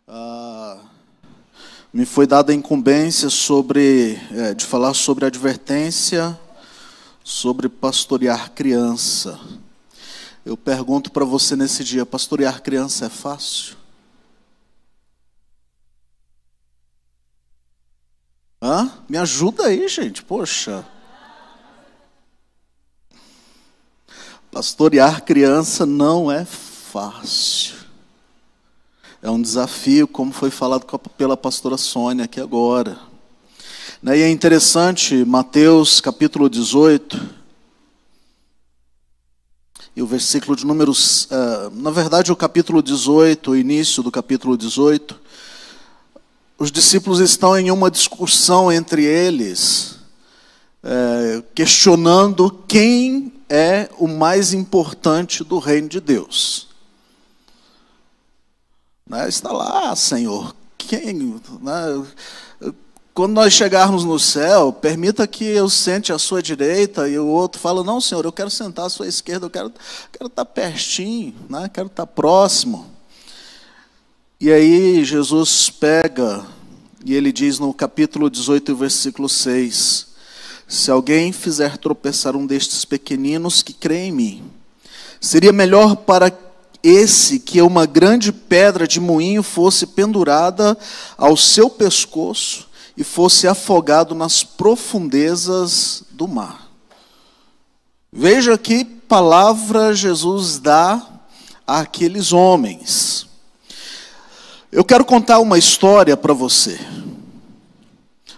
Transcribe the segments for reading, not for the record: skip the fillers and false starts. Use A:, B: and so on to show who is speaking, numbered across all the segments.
A: Ah, me foi dada a incumbência de falar sobre advertência, sobre pastorear criança. Eu pergunto para você nesse dia, pastorear criança é fácil? Me ajuda aí, gente, poxa. Pastorear criança não é fácil. É um desafio, como foi falado pela pastora Sônia aqui agora. E é interessante, Mateus capítulo 18, e o versículo de números, na verdade o capítulo 18, o início do capítulo 18, os discípulos estão em uma discussão entre eles, questionando quem é o mais importante do reino de Deus. Está lá, Senhor, quem... Quando nós chegarmos no céu, permita que eu sente à sua direita, e o outro fala, não, Senhor, eu quero sentar à sua esquerda, eu quero estar pertinho, quero estar próximo. E aí Jesus pega, e ele diz no capítulo 18, versículo 6, se alguém fizer tropeçar um destes pequeninos que crê em mim, seria melhor para esse que uma grande pedra de moinho fosse pendurada ao seu pescoço e fosse afogado nas profundezas do mar. Veja que palavra Jesus dá àqueles homens. Eu quero contar uma história para você.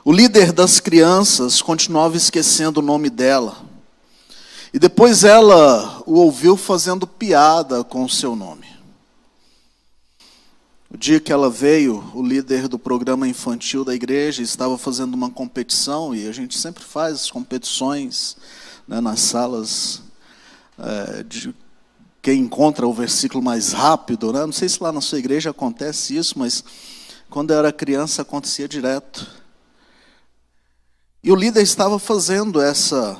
A: O líder das crianças continuava esquecendo o nome dela. E depois ela o ouviu fazendo piada com o seu nome. O dia que ela veio, o líder do programa infantil da igreja estava fazendo uma competição, e a gente sempre faz competições nas salas de quem encontra o versículo mais rápido. Não sei se lá na sua igreja acontece isso, mas quando eu era criança acontecia direto. E o líder estava fazendo essa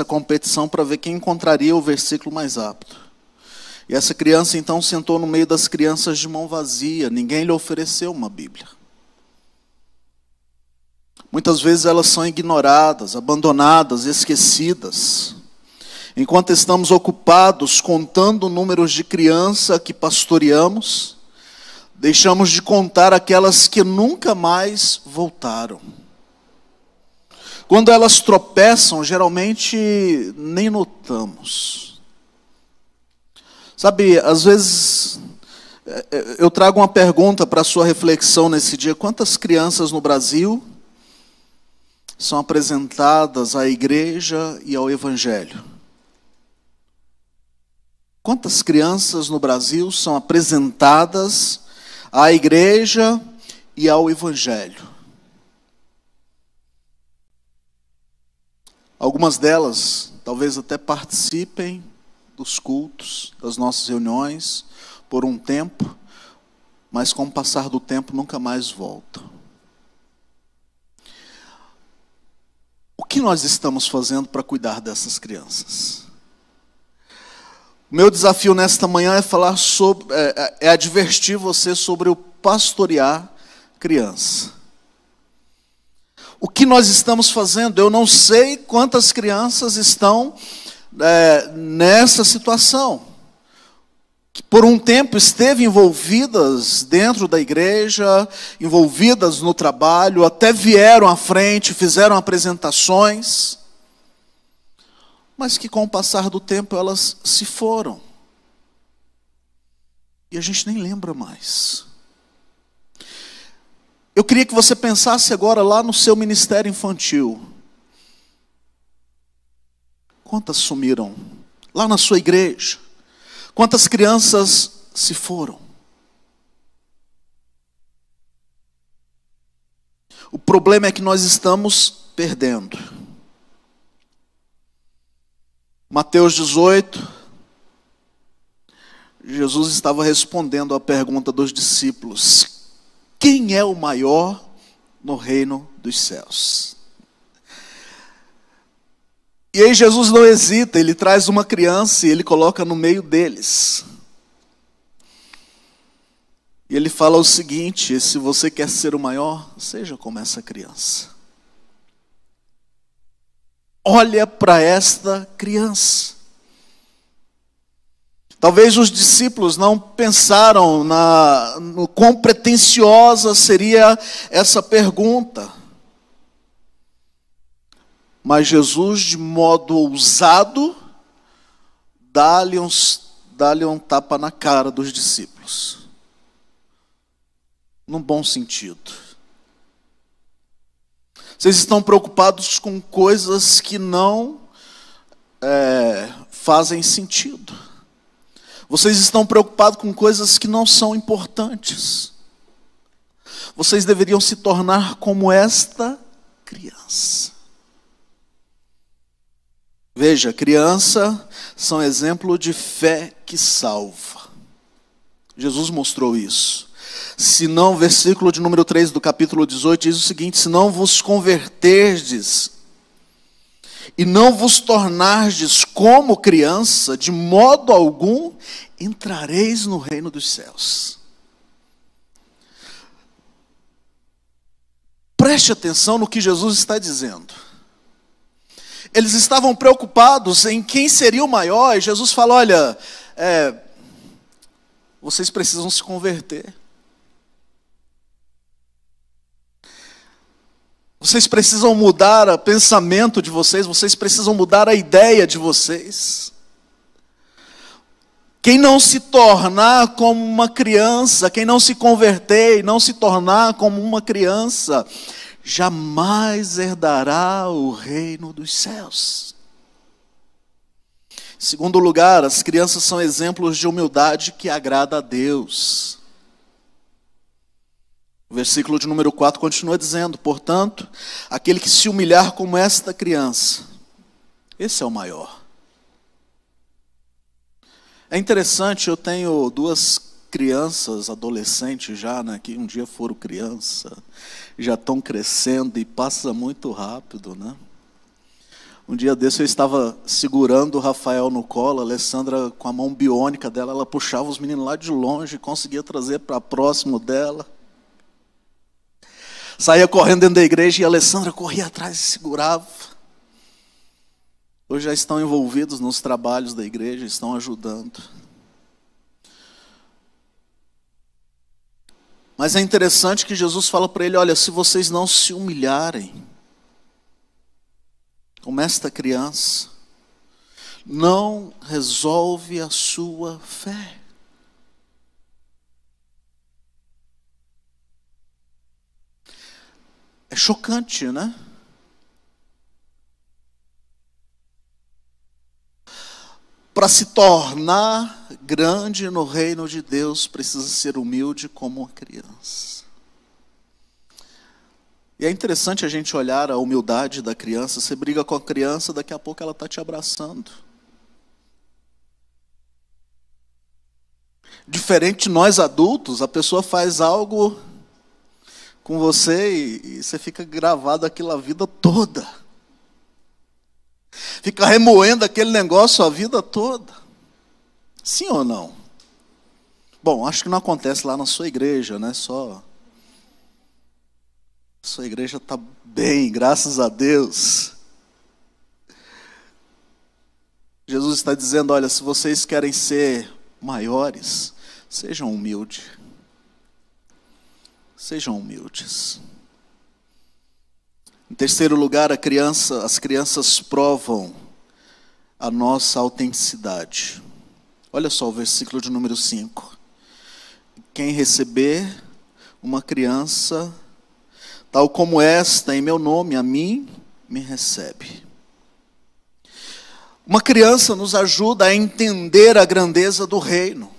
A: competição para ver quem encontraria o versículo mais rápido. E essa criança então sentou no meio das crianças de mão vazia, ninguém lhe ofereceu uma Bíblia. Muitas vezes elas são ignoradas, abandonadas, esquecidas. Enquanto estamos ocupados contando números de criança que pastoreamos, deixamos de contar aquelas que nunca mais voltaram. Quando elas tropeçam, geralmente nem notamos. Sabe, às vezes eu trago uma pergunta para a sua reflexão nesse dia. Quantas crianças no Brasil são apresentadas à igreja e ao evangelho? Quantas crianças no Brasil são apresentadas à igreja e ao evangelho? Algumas delas talvez até participem dos cultos, das nossas reuniões, por um tempo, mas com o passar do tempo nunca mais voltam. O que nós estamos fazendo para cuidar dessas crianças? O meu desafio nesta manhã é falar advertir você sobre o pastorear criança. O que nós estamos fazendo? Eu não sei quantas crianças estão nessa situação, que por um tempo esteve envolvidas dentro da igreja, envolvidas no trabalho, até vieram à frente, fizeram apresentações, mas que com o passar do tempo elas se foram. E a gente nem lembra mais. Eu queria que você pensasse agora lá no seu ministério infantil. Quantas sumiram? Lá na sua igreja. Quantas crianças se foram? O problema é que nós estamos perdendo. Mateus 18, Jesus estava respondendo à pergunta dos discípulos: quem é o maior no reino dos céus? E aí Jesus não hesita, ele traz uma criança e ele coloca no meio deles. E ele fala o seguinte: se você quer ser o maior, seja como essa criança. Olha para esta criança. Talvez os discípulos não pensaram no quão pretensiosa seria essa pergunta. Mas Jesus, de modo ousado, dá-lhe um tapa na cara dos discípulos. Num bom sentido. Vocês estão preocupados com coisas que não fazem sentido. Vocês estão preocupados com coisas que não são importantes. Vocês deveriam se tornar como esta criança. Veja, criança são exemplo de fé que salva. Jesus mostrou isso. Se não, versículo de número 3 do capítulo 18 diz o seguinte: se não vos converterdes e não vos tornardes como criança, de modo algum entrareis no reino dos céus. Preste atenção no que Jesus está dizendo. Eles estavam preocupados em quem seria o maior, e Jesus fala: olha, vocês precisam se converter. Vocês precisam mudar o pensamento de vocês, vocês precisam mudar a ideia de vocês. Quem não se tornar como uma criança, quem não se converter e não se tornar como uma criança, jamais herdará o reino dos céus. Em segundo lugar, as crianças são exemplos de humildade que agrada a Deus. O versículo de número 4 continua dizendo: portanto, aquele que se humilhar como esta criança, esse é o maior. É interessante, eu tenho duas crianças, adolescentes já, né, que um dia foram criança, já estão crescendo e passa muito rápido, né? Um dia desse eu estava segurando o Rafael no colo, a Alessandra com a mão biônica dela, ela puxava os meninos lá de longe, conseguia trazer para próximo dela. Saía correndo dentro da igreja e a Alessandra corria atrás e segurava. Hoje já estão envolvidos nos trabalhos da igreja, estão ajudando. Mas é interessante que Jesus fala para ele: olha, se vocês não se humilharem, como esta criança, não resolve a sua fé. É chocante, né? Para se tornar grande no reino de Deus, precisa ser humilde como uma criança. E é interessante a gente olhar a humildade da criança. Você briga com a criança, daqui a pouco ela está te abraçando. Diferente de nós adultos, a pessoa faz algo com você e você fica gravado aquilo a vida toda. Fica remoendo aquele negócio a vida toda. Sim ou não? Bom, acho que não acontece lá na sua igreja, né? Sua igreja está bem, graças a Deus. Jesus está dizendo: olha, se vocês querem ser maiores, sejam humildes. Sejam humildes. Em terceiro lugar, as crianças provam a nossa autenticidade. Olha só o versículo de número 5. Quem receber uma criança, tal como esta, em meu nome, a mim, me recebe. Uma criança nos ajuda a entender a grandeza do reino.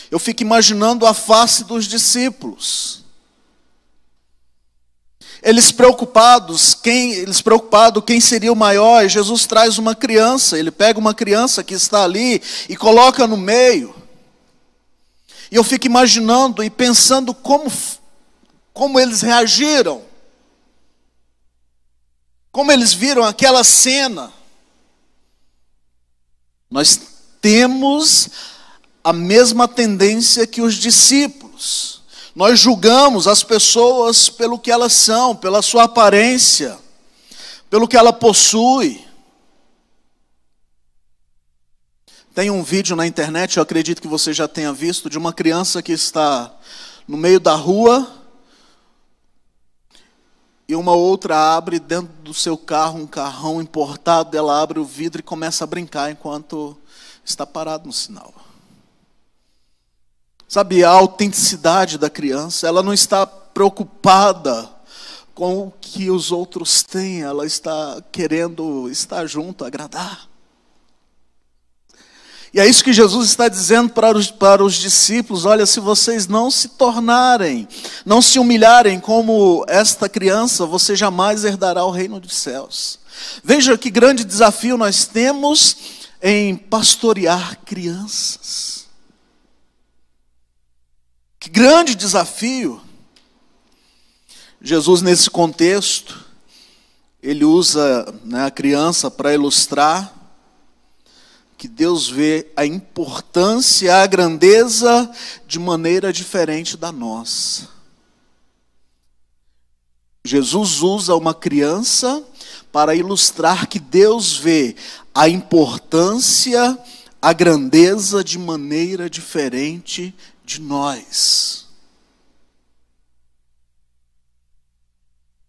A: Eu fico imaginando a face dos discípulos. Eles preocupados, quem seria o maior? E Jesus traz uma criança, ele pega uma criança que está ali e coloca no meio. E eu fico imaginando e pensando como eles reagiram. Como eles viram aquela cena. Nós temos a mesma tendência que os discípulos. Deus. Nós julgamos as pessoas pelo que elas são, pela sua aparência, pelo que ela possui. Tem um vídeo na internet, eu acredito que você já tenha visto, de uma criança que está no meio da rua e uma outra abre dentro do seu carro, um carrão importado, ela abre o vidro e começa a brincar enquanto está parado no sinal. Sabe, a autenticidade da criança, ela não está preocupada com o que os outros têm, ela está querendo estar junto, agradar. E é isso que Jesus está dizendo para os discípulos: olha, se vocês não se tornarem, não se humilharem como esta criança, você jamais herdará o reino dos céus. Veja que grande desafio nós temos em pastorear crianças. Que grande desafio. Jesus, nesse contexto, ele usa, né, a criança para ilustrar que Deus vê a importância, a grandeza de maneira diferente da nossa. Jesus usa uma criança para ilustrar que Deus vê a importância, a grandeza de maneira diferente de nós.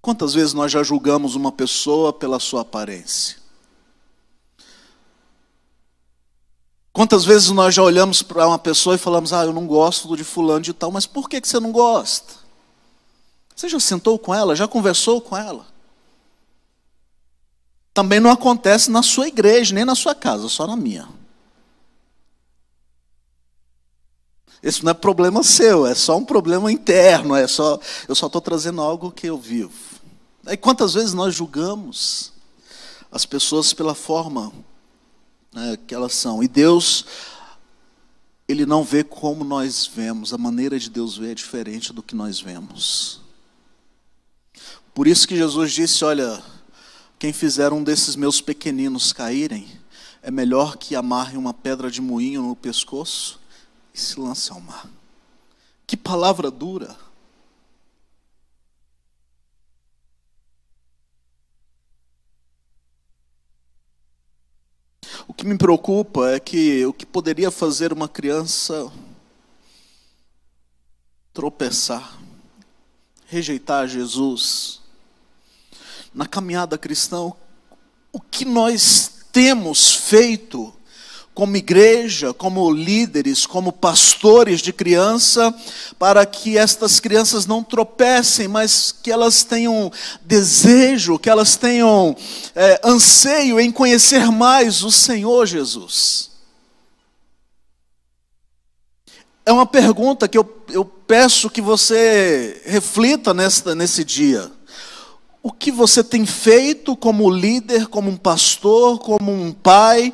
A: Quantas vezes nós já julgamos uma pessoa pela sua aparência? Quantas vezes nós já olhamos para uma pessoa e falamos: eu não gosto de fulano de tal, mas por que você não gosta? Você já sentou com ela? Já conversou com ela? Também não acontece na sua igreja, nem na sua casa, só na minha. Esse não é problema seu, é só um problema interno, eu só estou trazendo algo que eu vivo. E quantas vezes nós julgamos as pessoas pela forma, né, que elas são? E Deus, Ele não vê como nós vemos, a maneira de Deus ver é diferente do que nós vemos. Por isso que Jesus disse: olha, quem fizer um desses meus pequeninos caírem, é melhor que amarre uma pedra de moinho no pescoço e se lance ao mar. Que palavra dura. O que me preocupa é que o que poderia fazer uma criança tropeçar, rejeitar Jesus, na caminhada cristã, o que nós temos feito como igreja, como líderes, como pastores de criança, para que estas crianças não tropecem, mas que elas tenham desejo, que elas tenham anseio em conhecer mais o Senhor Jesus. É uma pergunta que eu peço que você reflita nesse dia. O que você tem feito como líder, como um pastor, como um pai,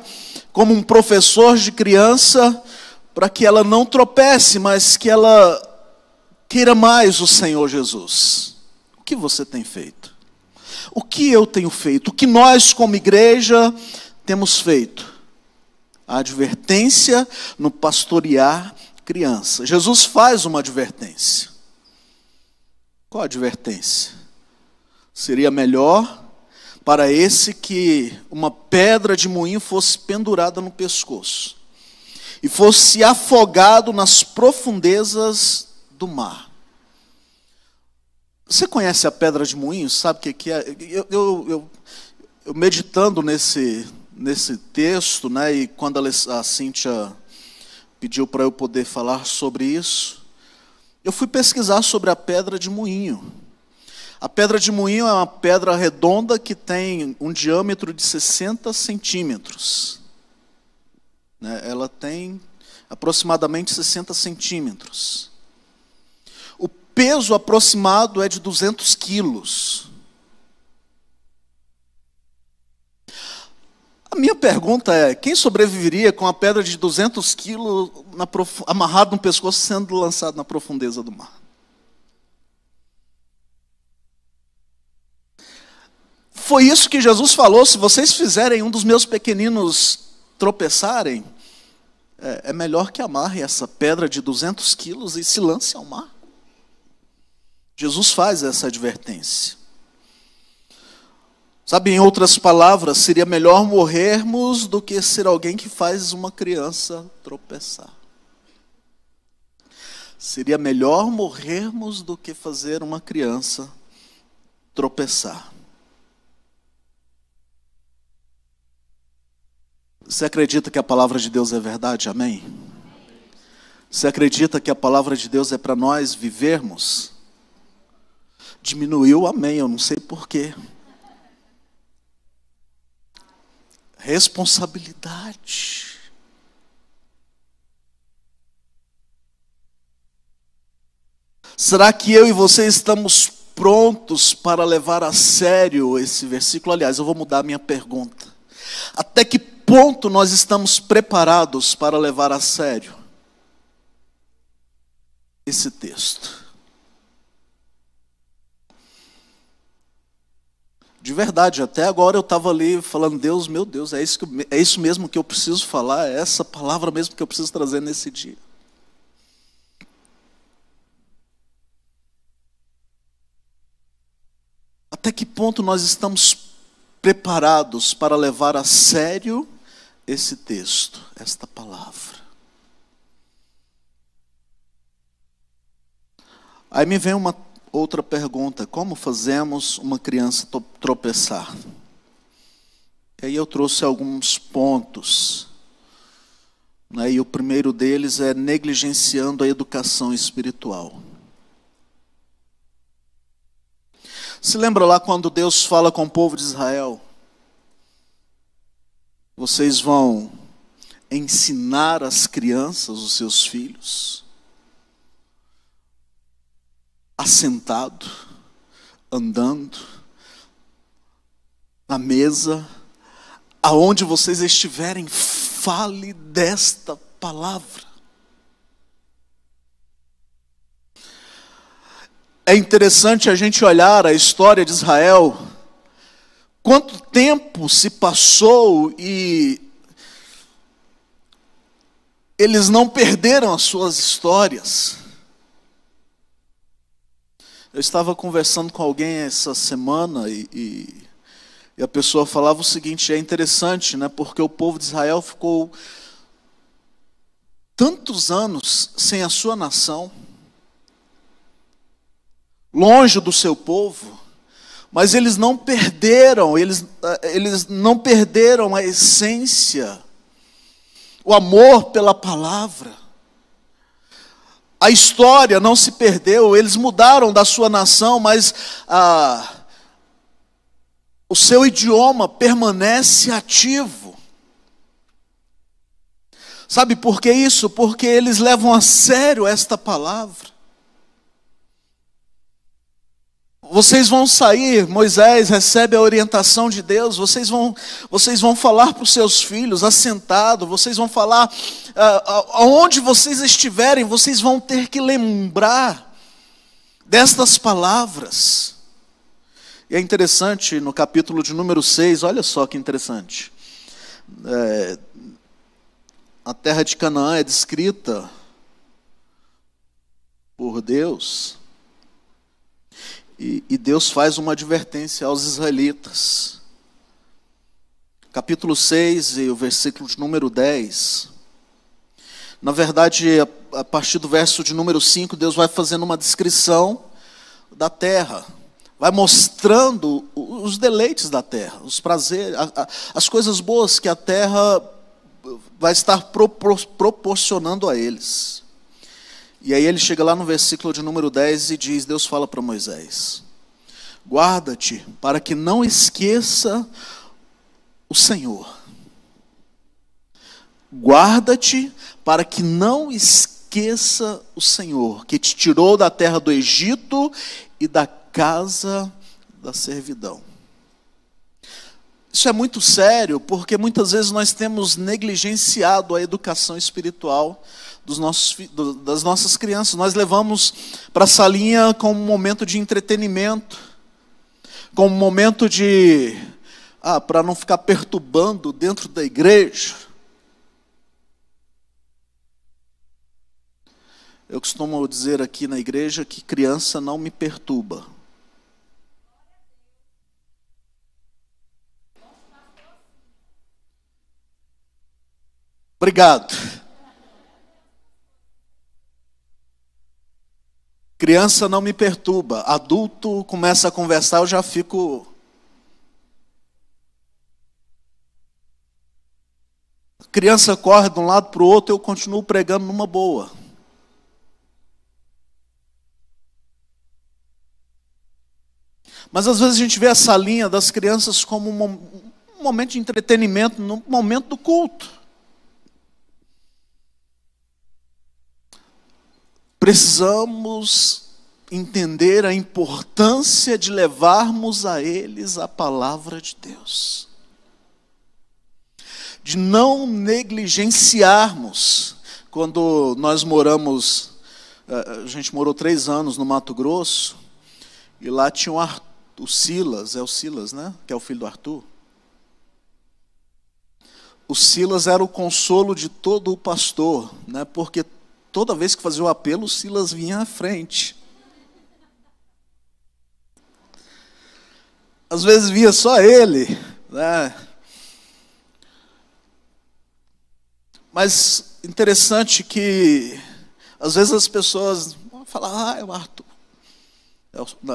A: como um professor de criança, para que ela não tropece, mas que ela queira mais o Senhor Jesus? O que você tem feito? O que eu tenho feito? O que nós como igreja temos feito? A advertência no pastorear criança. Jesus faz uma advertência. Qual a advertência? Seria melhor para esse que uma pedra de moinho fosse pendurada no pescoço e fosse afogado nas profundezas do mar. Você conhece a pedra de moinho? Sabe o que é? Eu meditando nesse texto, né, e quando a Cíntia pediu para eu poder falar sobre isso, eu fui pesquisar sobre a pedra de moinho. A pedra de moinho é uma pedra redonda que tem um diâmetro de 60 centímetros. Ela tem aproximadamente 60 centímetros. O peso aproximado é de 200 quilos. A minha pergunta é: quem sobreviveria com a pedra de 200 quilos amarrado no pescoço sendo lançado na profundeza do mar? Foi isso que Jesus falou: se vocês fizerem um dos meus pequeninos tropeçarem, é melhor que amarre essa pedra de 200 quilos e se lance ao mar. Jesus faz essa advertência. Sabe, em outras palavras, seria melhor morrermos do que ser alguém que faz uma criança tropeçar. Seria melhor morrermos do que fazer uma criança tropeçar. Você acredita que a palavra de Deus é verdade? Amém? Você acredita que a palavra de Deus é para nós vivermos? Diminuiu, amém, eu não sei porquê. Responsabilidade. Será que eu e você estamos prontos para levar a sério esse versículo? Aliás, eu vou mudar a minha pergunta. Até que ponto nós estamos preparados para levar a sério esse texto? De verdade, até agora eu estava ali falando, Deus, meu Deus, é isso mesmo que eu preciso falar, é essa palavra mesmo que eu preciso trazer nesse dia. Até que ponto nós estamos preparados para levar a sério esse texto, esta palavra? Aí me vem uma outra pergunta: como fazemos uma criança tropeçar? E aí eu trouxe alguns pontos, né? E o primeiro deles é negligenciando a educação espiritual. Se lembra lá quando Deus fala com o povo de Israel? Vocês vão ensinar as crianças, os seus filhos, assentado, andando, na mesa, aonde vocês estiverem, fale desta palavra. É interessante a gente olhar a história de Israel, quanto tempo se passou e eles não perderam as suas histórias. Eu estava conversando com alguém essa semana e a pessoa falava o seguinte: é interessante, né? Porque o povo de Israel ficou tantos anos sem a sua nação, longe do seu povo, mas eles não perderam, eles não perderam a essência, o amor pela palavra. A história não se perdeu, eles mudaram da sua nação, mas o seu idioma permanece ativo. Sabe por que isso? Porque eles levam a sério esta palavra. Vocês vão sair, Moisés recebe a orientação de Deus, vocês vão falar para os seus filhos, assentado, vocês vão falar, aonde vocês estiverem, vocês vão ter que lembrar destas palavras. E é interessante, no capítulo de número 6, olha só que interessante. A terra de Canaã é descrita por Deus. E Deus faz uma advertência aos israelitas. Capítulo 6 e o versículo de número 10. Na verdade, a partir do verso de número 5, Deus vai fazendo uma descrição da terra. Vai mostrando os deleites da terra, os prazeres, as coisas boas que a terra vai estar proporcionando a eles. E aí ele chega lá no versículo de número 10 e diz, Deus fala para Moisés: guarda-te para que não esqueça o Senhor. Guarda-te para que não esqueça o Senhor, que te tirou da terra do Egito e da casa da servidão. Isso é muito sério, porque muitas vezes nós temos negligenciado a educação espiritual das nossas crianças. Nós levamos para a salinha como um momento de entretenimento, como um momento de, para não ficar perturbando dentro da igreja. Eu costumo dizer aqui na igreja que criança não me perturba. Obrigado. Criança não me perturba. Adulto começa a conversar, eu já fico... Criança corre de um lado para o outro, eu continuo pregando numa boa. Mas às vezes a gente vê essa linha das crianças como um momento de entretenimento, no momento do culto. Precisamos entender a importância de levarmos a eles a palavra de Deus. De não negligenciarmos. Quando nós moramos, a gente morou 3 anos no Mato Grosso, e lá tinha o Silas, é o Silas, né? Que é o filho do Arthur. O Silas era o consolo de todo o pastor, né? Porque toda vez que fazia o apelo, o Silas vinha à frente. Às vezes via só ele, né? Mas interessante que às vezes as pessoas vão falar, é o Arthur,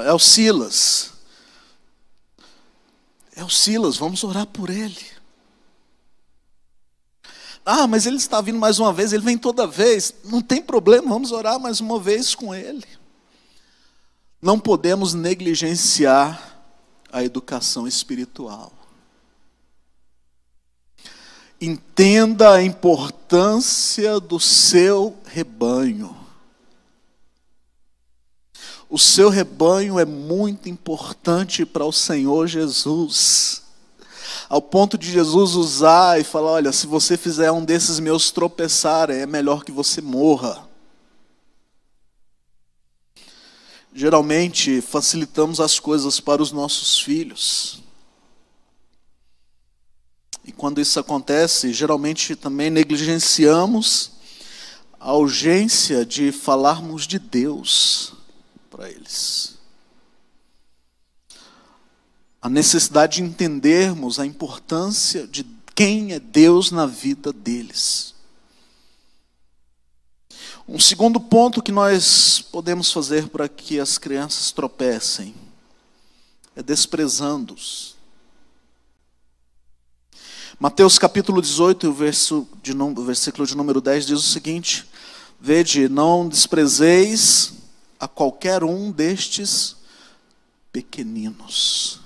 A: é o Silas. É o Silas, vamos orar por ele. Ah, mas ele está vindo mais uma vez, ele vem toda vez. Não tem problema, vamos orar mais uma vez com ele. Não podemos negligenciar a educação espiritual. Entenda a importância do seu rebanho. O seu rebanho é muito importante para o Senhor Jesus. Ao ponto de Jesus usar e falar, olha, se você fizer um desses meus tropeçar, é melhor que você morra. Geralmente, facilitamos as coisas para os nossos filhos. E quando isso acontece, geralmente também negligenciamos a urgência de falarmos de Deus para eles. A necessidade de entendermos a importância de quem é Deus na vida deles. Um segundo ponto que nós podemos fazer para que as crianças tropecem é desprezando-os. Mateus capítulo 18, o versículo de número 10 diz o seguinte: vede, não desprezeis a qualquer um destes pequeninos.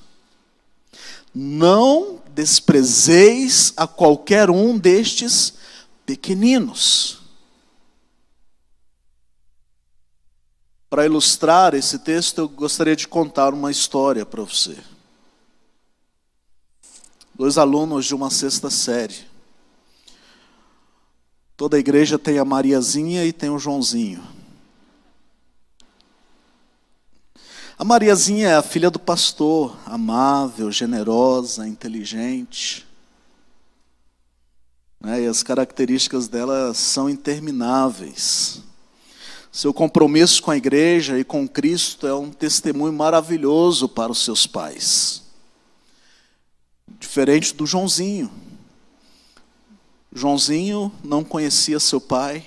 A: Não desprezeis a qualquer um destes pequeninos. Para ilustrar esse texto, eu gostaria de contar uma história para você. 2 alunos de uma 6ª série. Toda a igreja tem a Mariazinha e tem o Joãozinho. A Mariazinha é a filha do pastor, amável, generosa, inteligente. E as características dela são intermináveis. Seu compromisso com a igreja e com Cristo é um testemunho maravilhoso para os seus pais. Diferente do Joãozinho. Joãozinho não conhecia seu pai.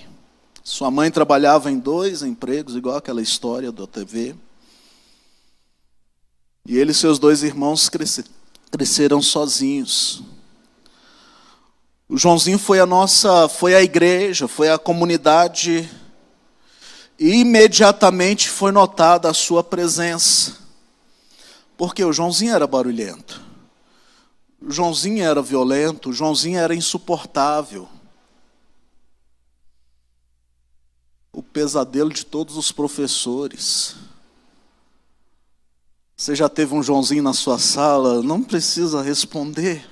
A: Sua mãe trabalhava em 2 empregos, igual aquela história da TV. E ele e seus 2 irmãos cresceram sozinhos. O Joãozinho foi a igreja, foi a comunidade, e imediatamente foi notada a sua presença. Porque o Joãozinho era barulhento. O Joãozinho era violento, o Joãozinho era insuportável. O pesadelo de todos os professores. Você já teve um Joãozinho na sua sala? Não precisa responder.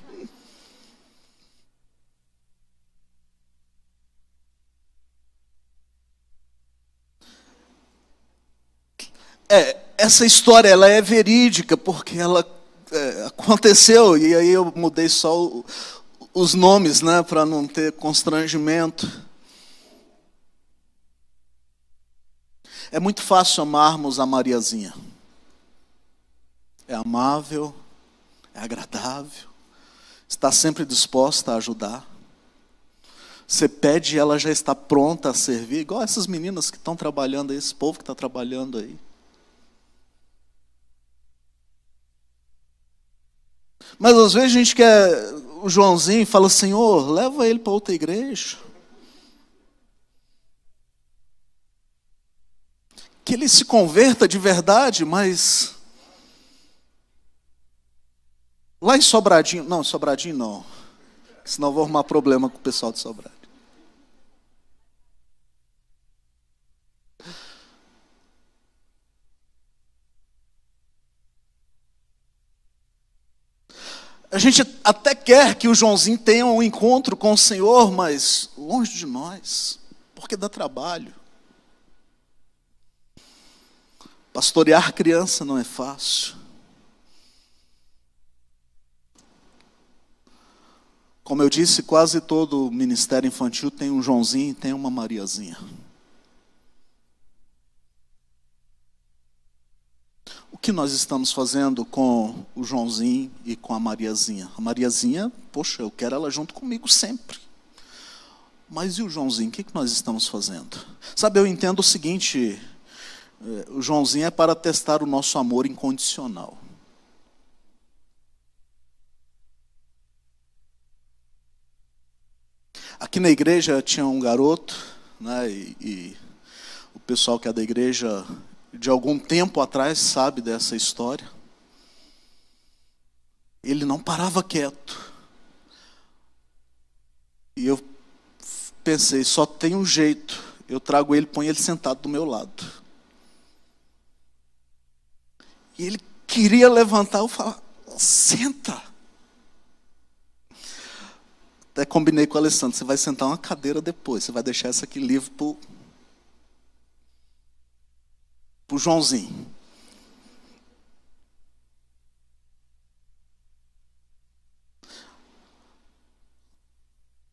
A: Essa história ela é verídica, porque ela aconteceu, e aí eu mudei só os nomes, né, para não ter constrangimento. É muito fácil amarmos a Mariazinha. É amável, é agradável, está sempre disposta a ajudar. Você pede e ela já está pronta a servir, igual essas meninas que estão trabalhando aí, esse povo que está trabalhando aí. Mas às vezes a gente quer o Joãozinho e fala, Senhor, leva ele para outra igreja. Que ele se converta de verdade, mas lá em Sobradinho, não, Sobradinho não, senão eu vou arrumar problema com o pessoal de Sobradinho. A gente até quer que o Joãozinho tenha um encontro com o Senhor, mas longe de nós, porque dá trabalho. Pastorear criança não é fácil. Como eu disse, quase todo ministério infantil tem um Joãozinho e tem uma Mariazinha. O que nós estamos fazendo com o Joãozinho e com a Mariazinha? A Mariazinha, poxa, eu quero ela junto comigo sempre. Mas e o Joãozinho? O que nós estamos fazendo? Sabe, eu entendo o seguinte, o Joãozinho é para testar o nosso amor incondicional. Aqui na igreja tinha um garoto, né, e o pessoal que é da igreja de algum tempo atrás sabe dessa história. Ele não parava quieto. E eu pensei, só tem um jeito. Eu trago ele, ponho ele sentado do meu lado. E ele queria levantar, eu falava, senta. Até combinei com o Alessandro, você vai sentar uma cadeira depois, você vai deixar essa aqui livre pro Joãozinho.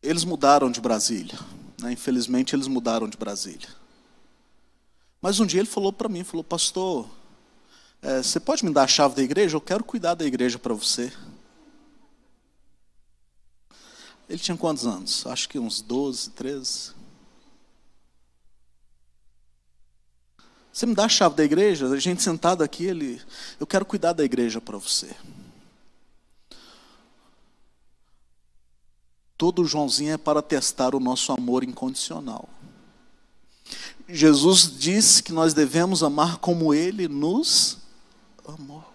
A: Eles mudaram de Brasília, né? Infelizmente eles mudaram de Brasília. Mas um dia ele falou para mim, falou, pastor, você pode me dar a chave da igreja? Eu quero cuidar da igreja para você. Ele tinha quantos anos? Acho que uns 12, 13. Você me dá a chave da igreja? A gente sentado aqui, eu quero cuidar da igreja para você. Todo Joãozinho é para testar o nosso amor incondicional. Jesus disse que nós devemos amar como Ele nos amou.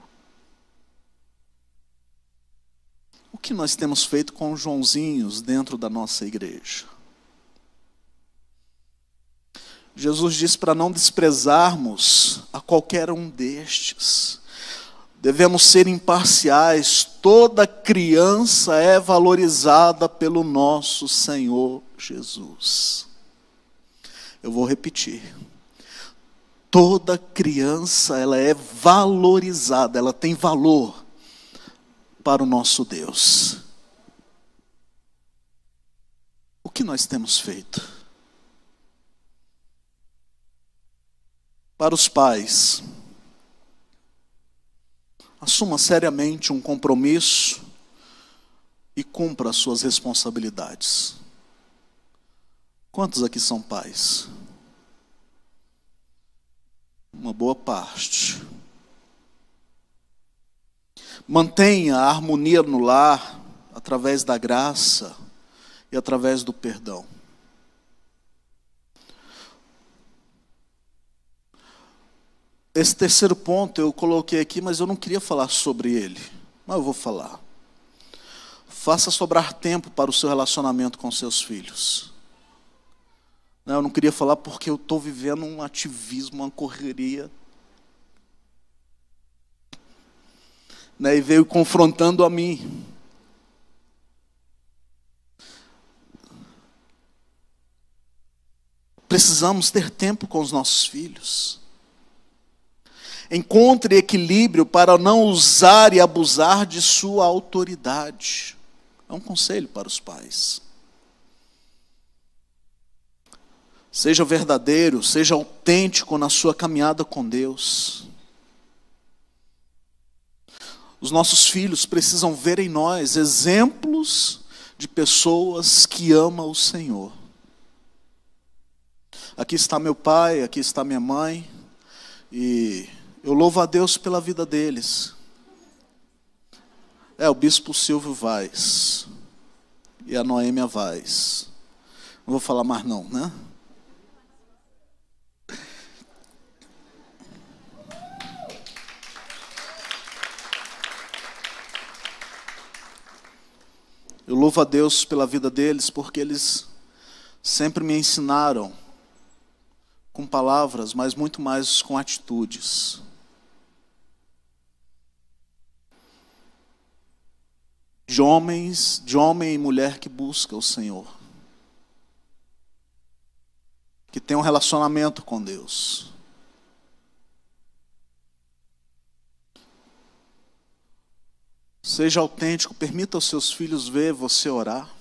A: O que nós temos feito com os Joãozinhos dentro da nossa igreja? Jesus disse para não desprezarmos a qualquer um destes. Devemos ser imparciais. Toda criança é valorizada pelo nosso Senhor Jesus. Eu vou repetir. Toda criança, ela é valorizada, ela tem valor para o nosso Deus. O que nós temos feito? Para os pais, assuma seriamente um compromisso e cumpra as suas responsabilidades. Quantos aqui são pais? Uma boa parte. Mantenha a harmonia no lar através da graça e através do perdão. Esse terceiro ponto eu coloquei aqui, mas eu não queria falar sobre ele. Mas eu vou falar. Faça sobrar tempo para o seu relacionamento com seus filhos. Eu não queria falar porque eu estou vivendo um ativismo, uma correria. E veio confrontando a mim. Precisamos ter tempo com os nossos filhos. Encontre equilíbrio para não usar e abusar de sua autoridade. É um conselho para os pais. Seja verdadeiro, seja autêntico na sua caminhada com Deus. Os nossos filhos precisam ver em nós exemplos de pessoas que amam o Senhor. Aqui está meu pai, aqui está minha mãe, e eu louvo a Deus pela vida deles. O bispo Silvio Vaz e a Noêmia Vaz. Não vou falar mais não, né? Eu louvo a Deus pela vida deles, porque eles sempre me ensinaram com palavras, mas muito mais com atitudes. De homem e mulher que busca o Senhor, que tem um relacionamento com Deus. Seja autêntico, permita aos seus filhos ver você orar.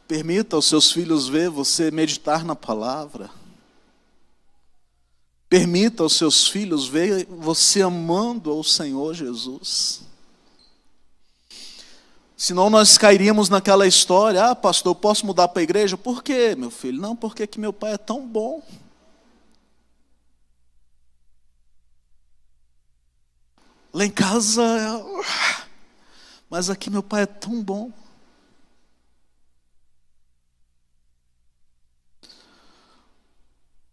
A: Permita aos seus filhos ver você meditar na palavra. Permita aos seus filhos ver você amando ao Senhor Jesus. Senão nós cairíamos naquela história: ah, pastor, eu posso mudar para a igreja? Por quê, meu filho? Não, porque que meu pai é tão bom. Lá em casa, mas aqui meu pai é tão bom.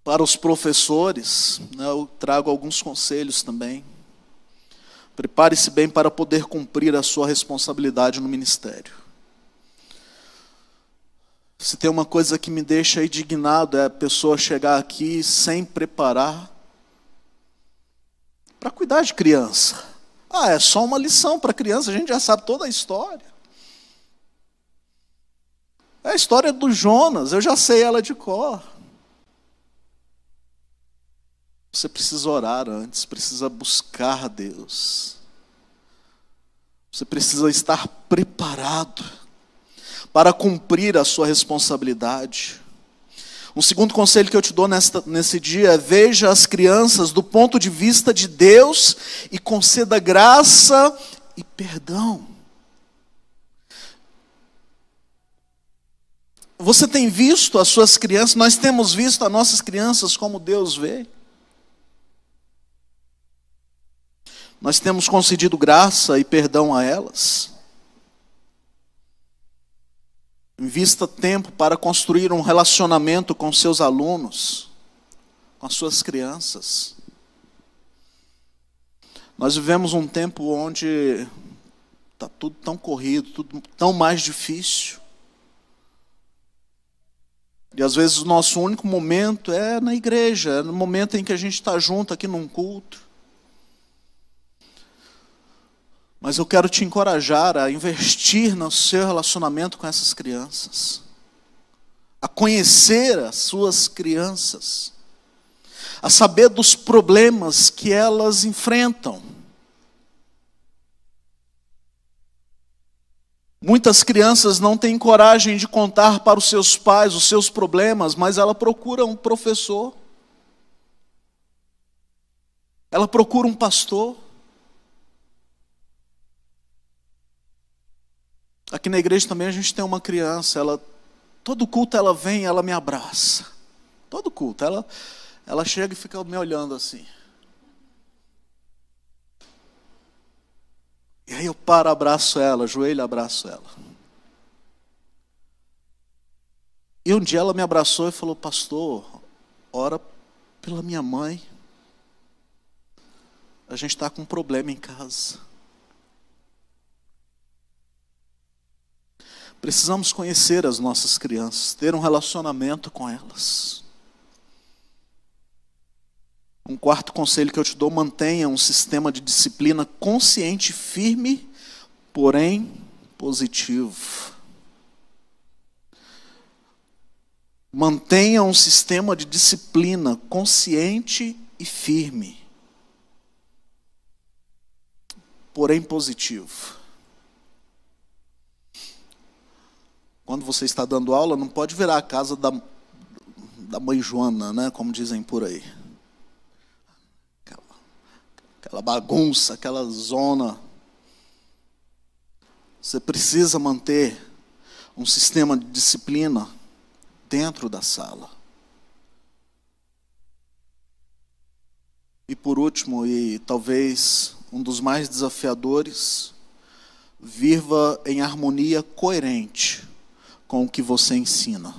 A: Para os professores, eu trago alguns conselhos também. Prepare-se bem para poder cumprir a sua responsabilidade no ministério. Se tem uma coisa que me deixa indignado, é a pessoa chegar aqui sem preparar para cuidar de criança. Ah, é só uma lição para criança, a gente já sabe toda a história. É a história do Jonas, eu já sei ela de cor. Você precisa orar antes, precisa buscar Deus. Você precisa estar preparado para cumprir a sua responsabilidade. Um segundo conselho que eu te dou nesse dia é: veja as crianças do ponto de vista de Deus e conceda graça e perdão. Você tem visto as suas crianças, nós temos visto as nossas crianças como Deus vê. Nós temos concedido graça e perdão a elas. Invista tempo para construir um relacionamento com seus alunos, com as suas crianças. Nós vivemos um tempo onde está tudo tão corrido, tudo tão mais difícil. E às vezes o nosso único momento é na igreja, é no momento em que a gente está junto aqui num culto. Mas eu quero te encorajar a investir no seu relacionamento com essas crianças, a conhecer as suas crianças, a saber dos problemas que elas enfrentam. Muitas crianças não têm coragem de contar para os seus pais os seus problemas, mas ela procura um professor, ela procura um pastor. Aqui na igreja também a gente tem uma criança, todo culto ela vem, ela me abraça. Todo culto, ela chega e fica me olhando assim. E aí eu paro, abraço ela, ajoelho, abraço ela. E um dia ela me abraçou e falou: pastor, ora pela minha mãe. A gente está com um problema em casa. Precisamos conhecer as nossas crianças, ter um relacionamento com elas. Um quarto conselho que eu te dou: mantenha um sistema de disciplina consciente, firme, porém positivo. Mantenha um sistema de disciplina consciente e firme, porém positivo. Quando você está dando aula, não pode virar a casa da mãe Joana, né, como dizem por aí. Aquela bagunça, aquela zona. Você precisa manter um sistema de disciplina dentro da sala. E por último, e talvez um dos mais desafiadores, viva em harmonia coerente com o que você ensina.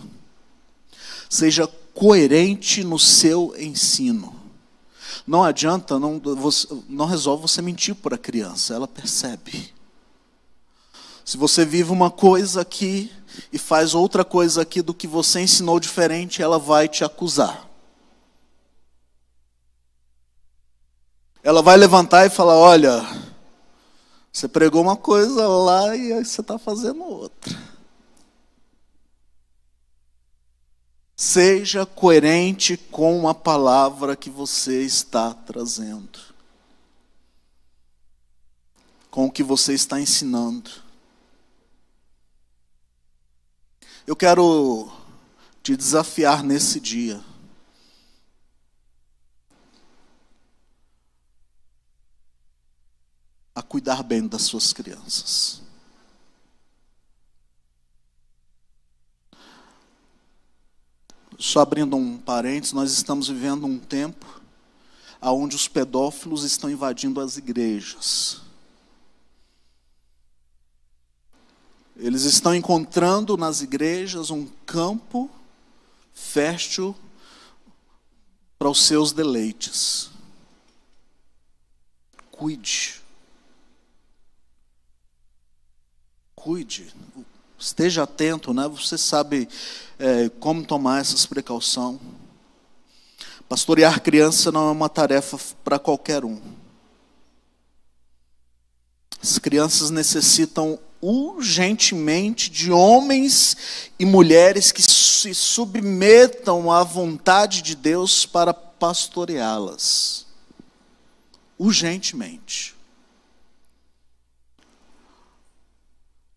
A: Seja coerente no seu ensino. Não adianta, não resolve você mentir para a criança, ela percebe. Se você vive uma coisa aqui e faz outra coisa aqui do que você ensinou diferente, ela vai te acusar. Ela vai levantar e falar, olha, você pregou uma coisa lá e aí você está fazendo outra. Seja coerente com a palavra que você está trazendo, com o que você está ensinando. Eu quero te desafiar nesse dia a cuidar bem das suas crianças. Só abrindo um parênteses, nós estamos vivendo um tempo onde os pedófilos estão invadindo as igrejas. Eles estão encontrando nas igrejas um campo fértil para os seus deleites. Cuide. Cuide. Esteja atento, né? Você sabe como tomar essas precauções. Pastorear criança não é uma tarefa para qualquer um. As crianças necessitam urgentemente de homens e mulheres que se submetam à vontade de Deus para pastoreá-las. Urgentemente.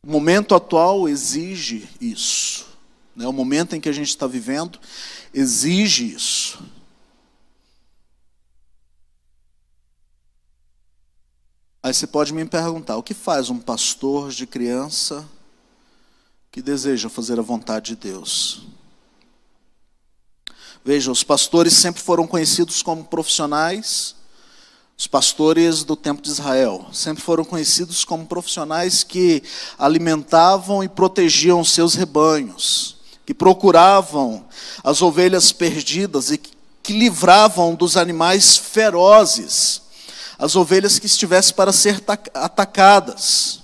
A: O momento atual exige isso. Né? O momento em que a gente está vivendo exige isso. Aí você pode me perguntar, o que faz um pastor de criança que deseja fazer a vontade de Deus? Veja, os pastores sempre foram conhecidos como profissionais. Os pastores do tempo de Israel sempre foram conhecidos como profissionais que alimentavam e protegiam os seus rebanhos, que procuravam as ovelhas perdidas e que livravam dos animais ferozes as ovelhas que estivessem para ser atacadas.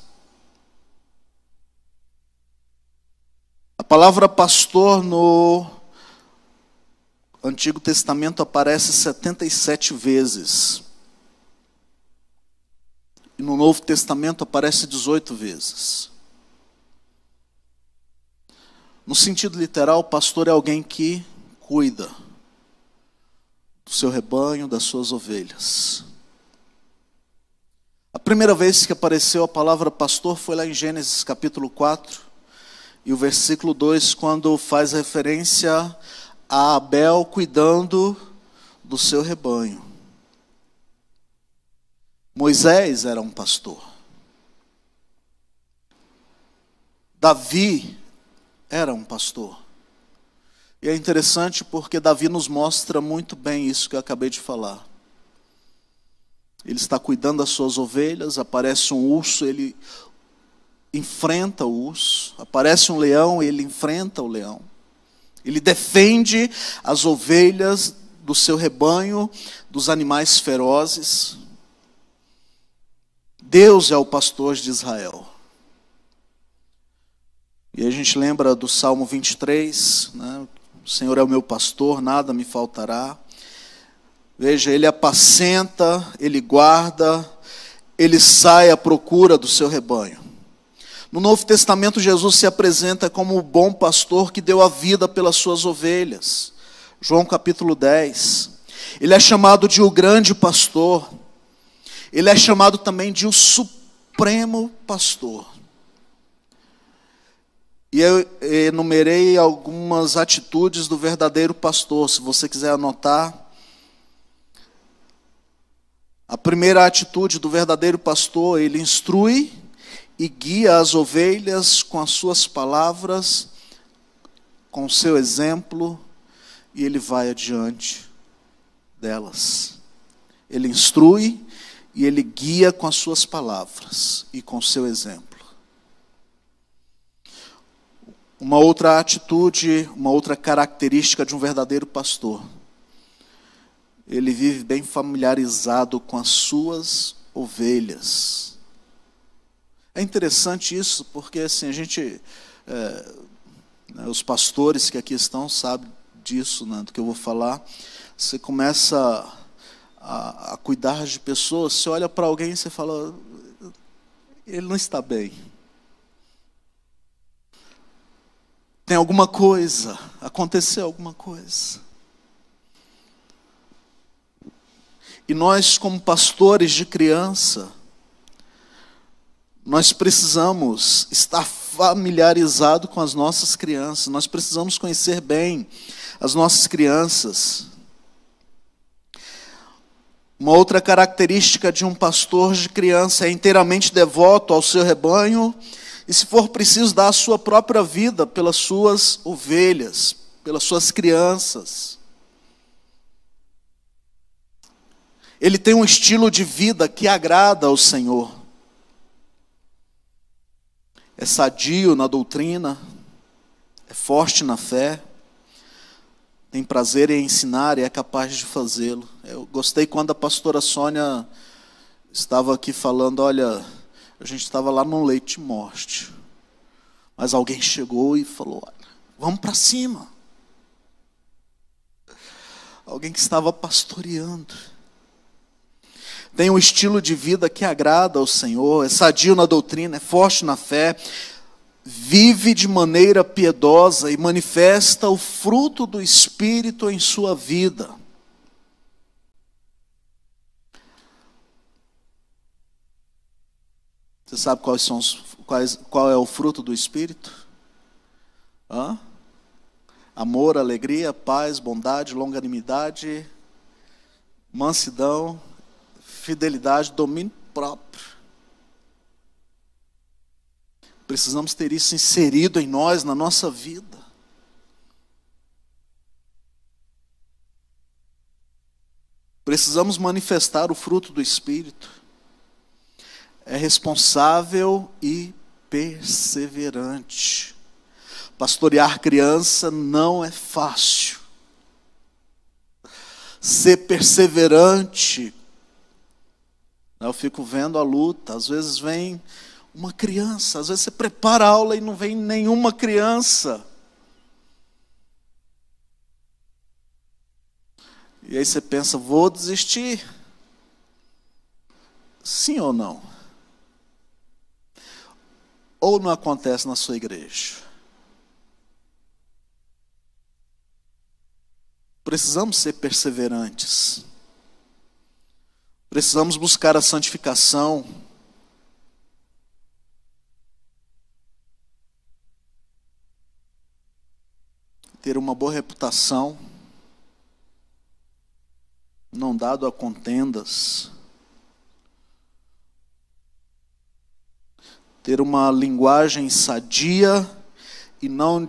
A: A palavra pastor no Antigo Testamento aparece 77 vezes. E no Novo Testamento aparece 18 vezes. No sentido literal, pastor é alguém que cuida do seu rebanho, das suas ovelhas. A primeira vez que apareceu a palavra pastor foi lá em Gênesis capítulo 4, e o versículo 2, quando faz referência a Abel cuidando do seu rebanho. Moisés era um pastor. Davi era um pastor. E é interessante porque Davi nos mostra muito bem isso que eu acabei de falar. Ele está cuidando das suas ovelhas, aparece um urso, ele enfrenta o urso. Aparece um leão, ele enfrenta o leão. Ele defende as ovelhas do seu rebanho, dos animais ferozes. Deus é o pastor de Israel. E a gente lembra do Salmo 23, né? O Senhor é o meu pastor, nada me faltará. Veja, Ele apacenta, Ele guarda, Ele sai à procura do seu rebanho. No Novo Testamento, Jesus se apresenta como o bom pastor que deu a vida pelas suas ovelhas. João capítulo 10. Ele é chamado de o grande pastor. Ele é chamado também de o supremo pastor. E eu enumerei algumas atitudes do verdadeiro pastor. Se você quiser anotar, a primeira atitude do verdadeiro pastor, ele instrui e guia as ovelhas com as suas palavras, com o seu exemplo, e ele vai adiante delas. Ele instrui e ele guia com as suas palavras e com o seu exemplo. Uma outra atitude, uma outra característica de um verdadeiro pastor. Ele vive bem familiarizado com as suas ovelhas. É interessante isso, porque assim, a gente, os pastores que aqui estão sabem disso, né, do que eu vou falar. Você começa a cuidar de pessoas, você olha para alguém e você fala, ele não está bem. Tem alguma coisa, aconteceu alguma coisa. E nós, como pastores de criança, nós precisamos estar familiarizados com as nossas crianças, nós precisamos conhecer bem as nossas crianças. Uma outra característica de um pastor de criança é inteiramente devoto ao seu rebanho e, se for preciso, dar a sua própria vida pelas suas ovelhas, pelas suas crianças. Ele tem um estilo de vida que agrada ao Senhor. É sadio na doutrina, é forte na fé, tem prazer em ensinar e é capaz de fazê-lo. Eu gostei quando a pastora Sônia estava aqui falando, olha, a gente estava lá no leito de morte, mas alguém chegou e falou, olha, vamos para cima. Alguém que estava pastoreando. Tem um estilo de vida que agrada ao Senhor, é sadio na doutrina, é forte na fé, vive de maneira piedosa e manifesta o fruto do Espírito em sua vida. Você sabe qual é o fruto do Espírito? Amor, alegria, paz, bondade, longanimidade, mansidão, fidelidade, domínio próprio. Precisamos ter isso inserido em nós, na nossa vida. Precisamos manifestar o fruto do Espírito. É responsável e perseverante. Pastorear criança não é fácil. Ser perseverante. Eu fico vendo a luta. Às vezes vem uma criança. Às vezes você prepara a aula e não vem nenhuma criança. E aí você pensa, vou desistir. Sim ou não? Ou não acontece na sua igreja? Precisamos ser perseverantes. Precisamos buscar a santificação. Ter uma boa reputação. Não dado a contendas. Ter uma linguagem sadia e não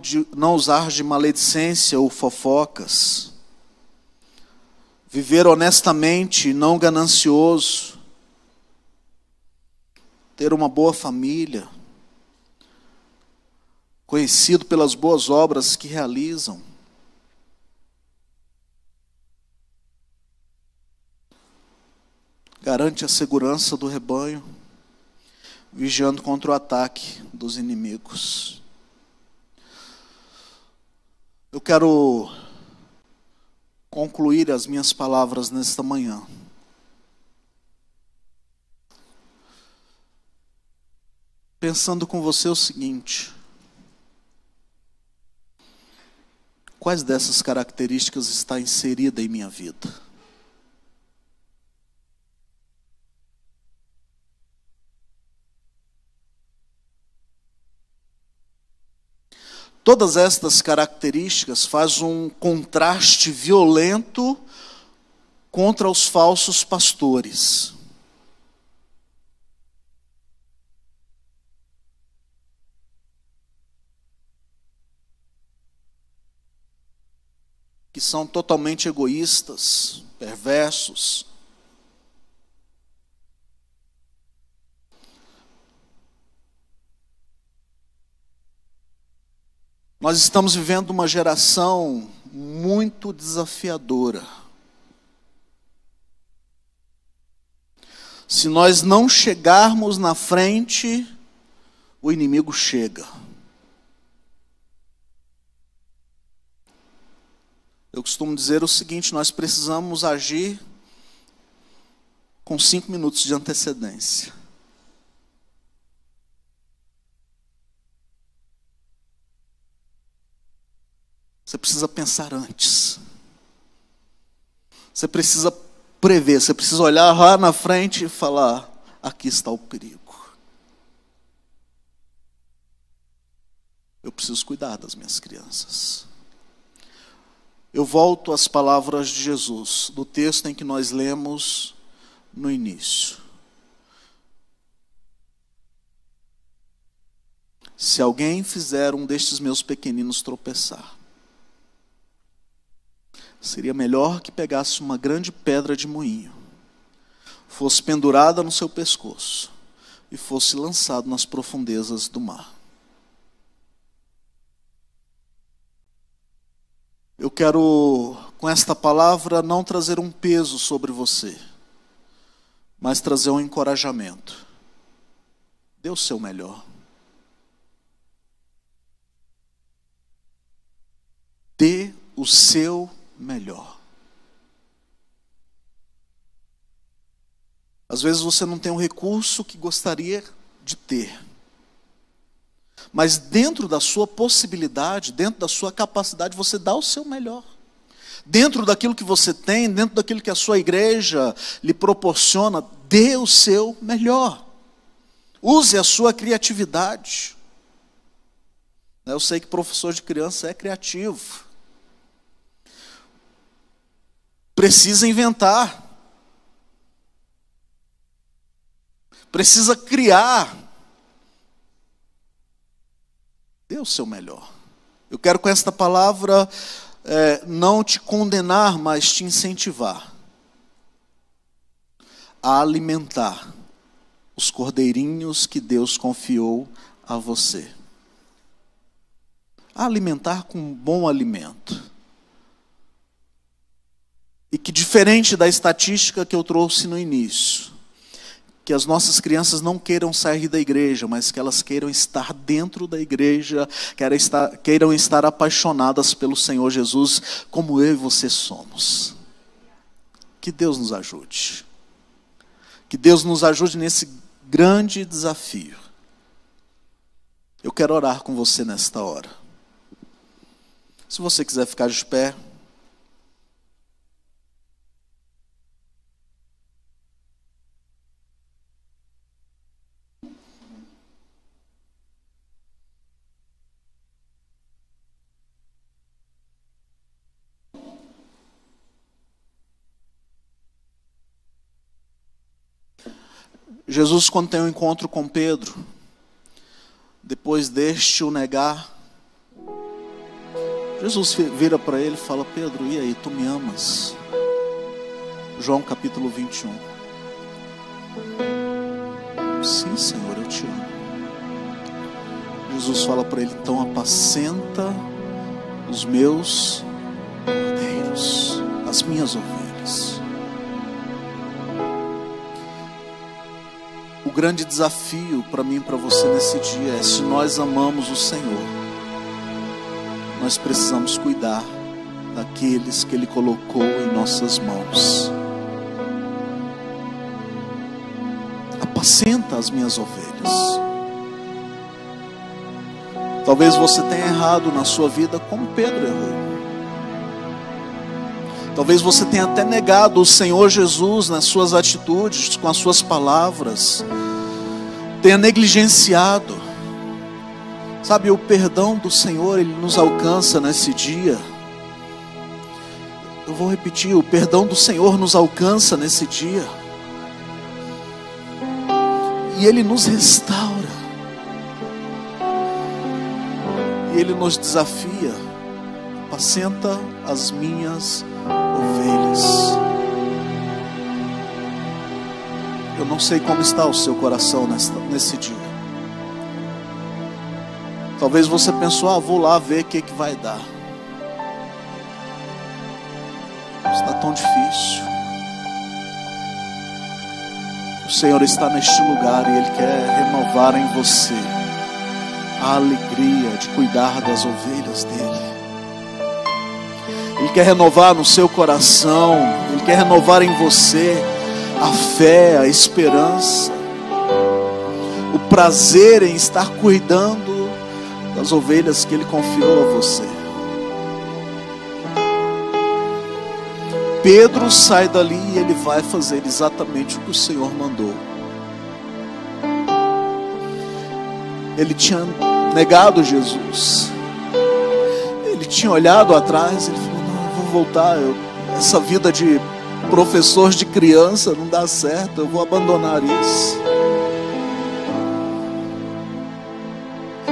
A: usar de maledicência ou fofocas. Viver honestamente e não ganancioso. Ter uma boa família. Conhecido pelas boas obras que realizam. Garante a segurança do rebanho, vigiando contra o ataque dos inimigos. Eu quero concluir as minhas palavras nesta manhã. Pensando com você o seguinte: quais dessas características está inserida em minha vida? Todas estas características fazem um contraste violento contra os falsos pastores. Que são totalmente egoístas, perversos. Nós estamos vivendo uma geração muito desafiadora. Se nós não chegarmos na frente, o inimigo chega. Eu costumo dizer o seguinte: nós precisamos agir com 5 minutos de antecedência. Você precisa pensar antes. Você precisa prever, você precisa olhar lá na frente e falar: aqui está o perigo. Eu preciso cuidar das minhas crianças. Eu volto às palavras de Jesus, do texto em que nós lemos no início. Se alguém fizer um destes meus pequeninos tropeçar, seria melhor que pegasse uma grande pedra de moinho, fosse pendurada no seu pescoço e fosse lançado nas profundezas do mar. Eu quero, com esta palavra, não trazer um peso sobre você, mas trazer um encorajamento. Dê o seu melhor. Dê o seu melhor. Às vezes você não tem um recurso que gostaria de ter, mas dentro da sua possibilidade, dentro da sua capacidade, você dá o seu melhor. Dentro daquilo que você tem, dentro daquilo que a sua igreja lhe proporciona, dê o seu melhor. Use a sua criatividade. Eu sei que professor de criança é criativo. Precisa inventar. Precisa criar. Dê o seu melhor. Eu quero com esta palavra não te condenar, mas te incentivar a alimentar os cordeirinhos que Deus confiou a você. A alimentar com bom alimento. E que, diferente da estatística que eu trouxe no início, que as nossas crianças não queiram sair da igreja, mas que elas queiram estar dentro da igreja, queiram estar apaixonadas pelo Senhor Jesus, como eu e você somos. Que Deus nos ajude. Que Deus nos ajude nesse grande desafio. Eu quero orar com você nesta hora. Se você quiser ficar de pé. Jesus, quando tem um encontro com Pedro, depois deste o negar, Jesus vira para ele e fala: Pedro, e aí, tu me amas? João capítulo 21. Sim, Senhor, eu te amo. Jesus fala para ele: então apacenta os meus cordeiros, as minhas ovelhas. O grande desafio para mim e para você nesse dia é: se nós amamos o Senhor, nós precisamos cuidar daqueles que Ele colocou em nossas mãos. Apacenta as minhas ovelhas. Talvez você tenha errado na sua vida como Pedro errou. Talvez você tenha até negado o Senhor Jesus nas suas atitudes, com as suas palavras. Tenha negligenciado. Sabe, o perdão do Senhor, Ele nos alcança nesse dia. Eu vou repetir, o perdão do Senhor nos alcança nesse dia. E Ele nos restaura. E Ele nos desafia: apacenta as minhas ovelhas. Eu não sei como está o seu coração nesse dia. Talvez você pensou: vou lá ver o que vai dar. Está tão difícil. O Senhor está neste lugar e Ele quer renovar em você a alegria de cuidar das ovelhas dEle. Ele quer renovar no seu coração, Ele quer renovar em você a fé, a esperança, o prazer em estar cuidando das ovelhas que Ele confiou a você. Pedro sai dali e ele vai fazer exatamente o que o Senhor mandou. Ele tinha negado Jesus. Ele tinha olhado atrás, ele falou: não, eu vou voltar, essa vida de professor de criança não dá certo, eu vou abandonar isso.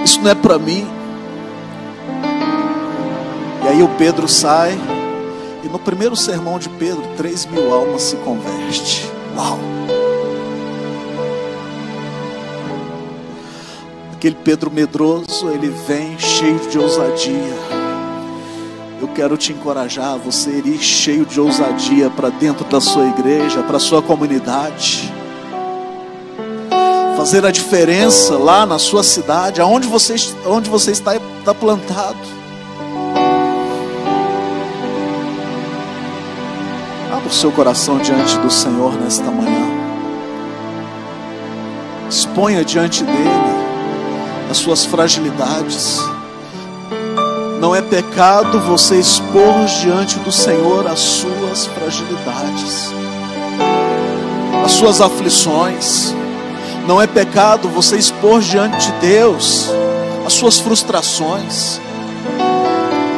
A: Isso não é para mim. E aí o Pedro sai. E no primeiro sermão de Pedro, 3.000 almas se convertem. Uau! Aquele Pedro medroso, ele vem cheio de ousadia. Eu quero te encorajar a você ir cheio de ousadia para dentro da sua igreja, para a sua comunidade. Fazer a diferença lá na sua cidade, onde você está plantado. O seu coração diante do Senhor nesta manhã. Exponha diante dele as suas fragilidades. Não é pecado você expor diante do Senhor as suas fragilidades, as suas aflições. Não é pecado você expor diante de Deus as suas frustrações,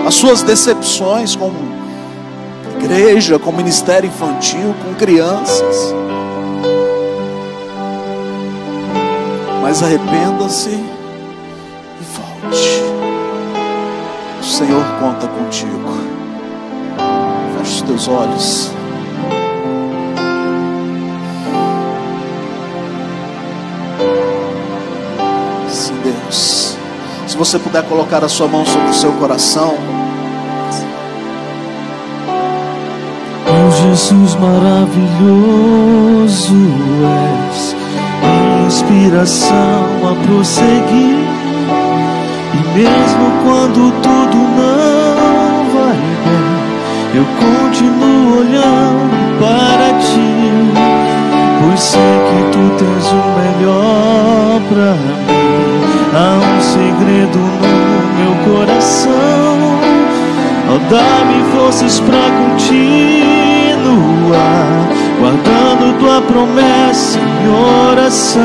A: as suas decepções com igreja, com ministério infantil, com crianças. Mas arrependa-se e volte. O Senhor conta contigo. Feche os teus olhos. Sim, Deus. Se você puder colocar a sua mão sobre o seu coração.
B: Jesus maravilhoso és, inspiração a prosseguir. E mesmo quando tudo não vai bem, eu continuo olhando para ti, pois sei que tu tens o melhor pra mim. Há um segredo no meu coração, ó, dá-me forças pra continuar, guardando tua promessa em oração.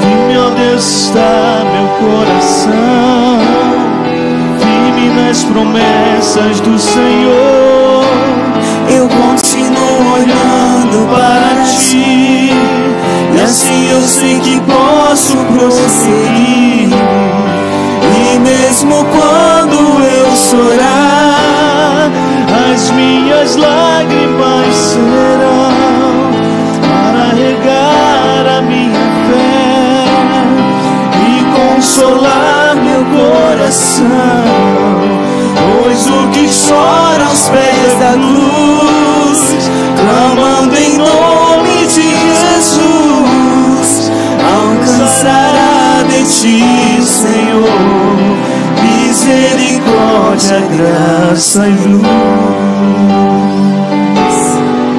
B: Firme, ó Deus, está meu coração, firme nas promessas do Senhor.
C: Eu continuo olhando para ti, e assim eu sei que posso prosseguir. E mesmo quando eu chorar, as minhas lágrimas serão para regar a minha fé e consolar meu coração. Pois o que chora aos pés da cruz, clamando em nome de Jesus, alcançará de ti, Senhor, misericórdia, graça e luz.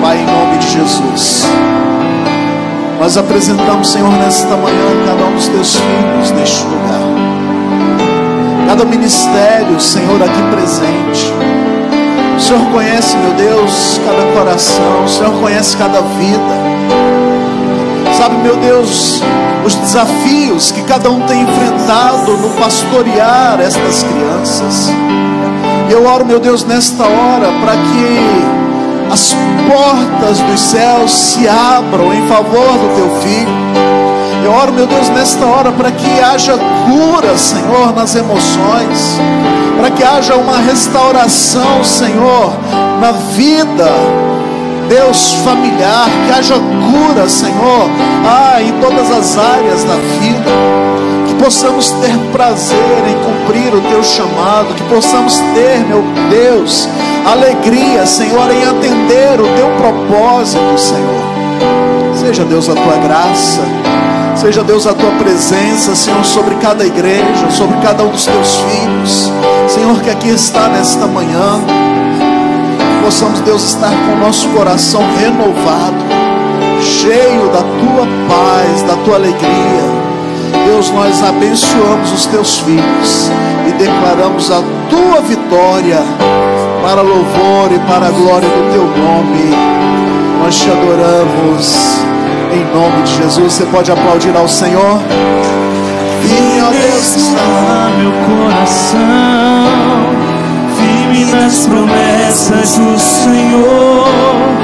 A: Pai, em nome de Jesus, nós apresentamos, Senhor, nesta manhã cada um dos teus filhos neste lugar, cada ministério, Senhor, aqui presente. O Senhor conhece, meu Deus, cada coração, o Senhor conhece cada vida. sabe, meu Deus, os desafios que cada um tem enfrentado no pastorear estas crianças. E eu oro, meu Deus, nesta hora, para que as portas dos céus se abram em favor do teu filho. Eu oro, meu Deus, nesta hora, para que haja cura, Senhor, nas emoções, para que haja uma restauração, Senhor, na vida, Deus, familiar, que haja cura, Senhor, em todas as áreas da vida, que possamos ter prazer em cumprir o teu chamado, que possamos ter, meu Deus, alegria, Senhor, em atender o teu propósito, Senhor. Seja, Deus, a tua graça, seja, Deus, a tua presença, Senhor, sobre cada igreja, sobre cada um dos teus filhos, Senhor, que aqui está nesta manhã. Possamos, Deus, estar com o nosso coração renovado, cheio da tua paz, da tua alegria. Deus, nós abençoamos os teus filhos e declaramos a tua vitória para louvor e para a glória do teu nome. Nós te adoramos em nome de Jesus. Você pode aplaudir ao Senhor?
B: Firme, ó Deus, está meu coração, firme nas promessas do Senhor.